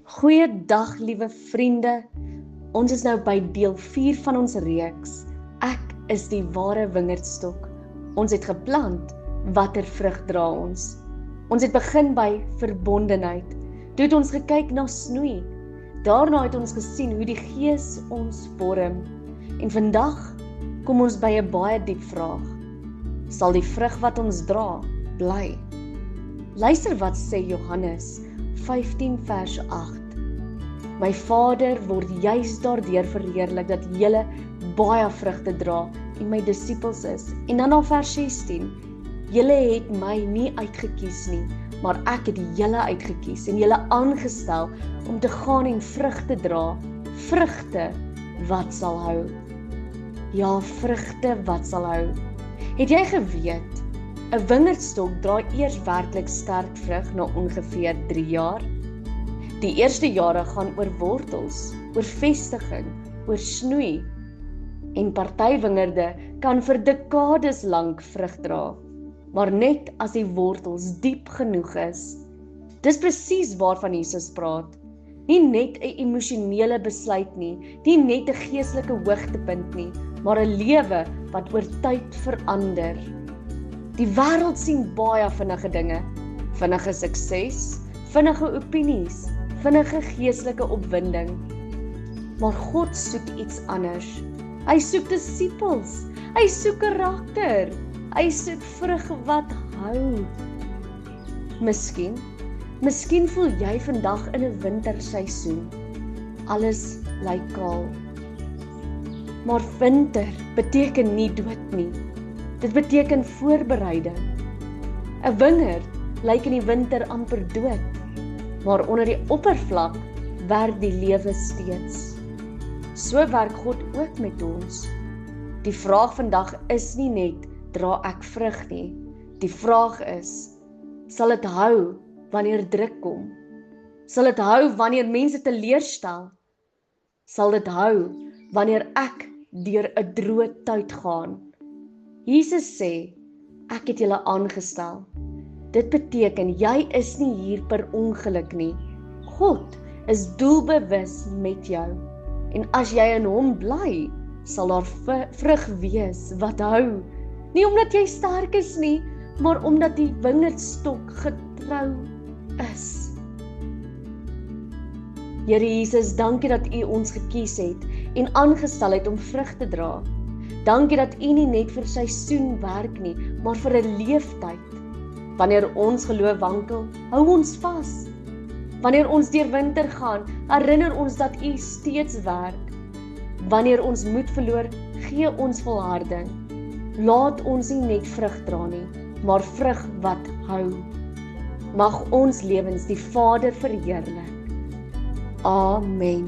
Goeiedag, liewe vriende. Ons is nou by deel 4 van ons reeks. Ek is die ware wingerdstok. Ons het geplant, watter vrug dra ons? Ons het begin by verbondenheid. Toe het ons gekyk na snoei. Daarna het ons gesien hoe die Gees ons vorm. En vandag kom ons by 'n baie diep vraag. Sal die vrug wat ons dra, bly? Luister wat sê Johannes 15 vers 8. My Vader word juis daardeur verheerlik dat julle baie vrugte dra en my disippels is. En dan vers 16. Julle het my nie uitgekies nie, maar ek het julle uitgekies en julle aangestel om te gaan en vrugte dra, vrugte wat sal hou. Ja, vrugte wat sal hou. Het jy geweet, 'n wingerdstok dra eers werklik sterk vrug na ongeveer 3 jaar? Die eerste jare gaan oor wortels, oor vestiging, oor snoei. En party wingerde kan vir dekades lank vrug dra, maar net as die wortels diep genoeg is. Dis presies waarvan Jesus praat. Nie net 'n emosionele besluit nie, nie net 'n geestelike hoogtepunt nie, maar 'n lewe wat oor tyd verander. Die wêreld sien baie vinnige dinge, vinnige sukses, vinnige opinies, vinnige geestelike opwinding. Maar God soek iets anders. Hy soek disippels, hy soek karakter, hy soek vrug wat hou. Miskien voel jy vandag in 'n winterseisoen. Alles lyk kaal. Maar winter beteken nie dood nie. Dit beteken voorbereiding. 'n Wingerd lyk in die winter amper dood, maar onder die oppervlak werk die lewe steeds. So werk God ook met ons. Die vraag vandag is nie net, dra ek vrug nie. Die vraag is, sal dit hou wanneer druk kom? Sal dit hou wanneer mense teleurstel? Sal dit hou wanneer ek deur 'n droë tyd gaan? Jesus sê, ek het julle aangestel. Dit beteken, jy is nie hier per ongeluk nie. God is doelbewus met jou. En as jy in hom bly, sal daar vrug wees wat hou. Nie omdat jy sterk is nie, maar omdat die wingerdstok getrou is. Here Jesus, dankie dat U ons gekies het en aangestel het om vrug te dra. Dankie dat U nie net vir seisoen werk nie, maar vir 'n leeftyd. Wanneer ons geloof wankel, hou ons vas. Wanneer ons deur winter gaan, herinner ons dat U steeds werk. Wanneer ons moed verloor, gee ons volharding. Laat ons nie net vrug dra nie, maar vrug wat hou. Mag ons lewens die Vader verheerlik. Amen.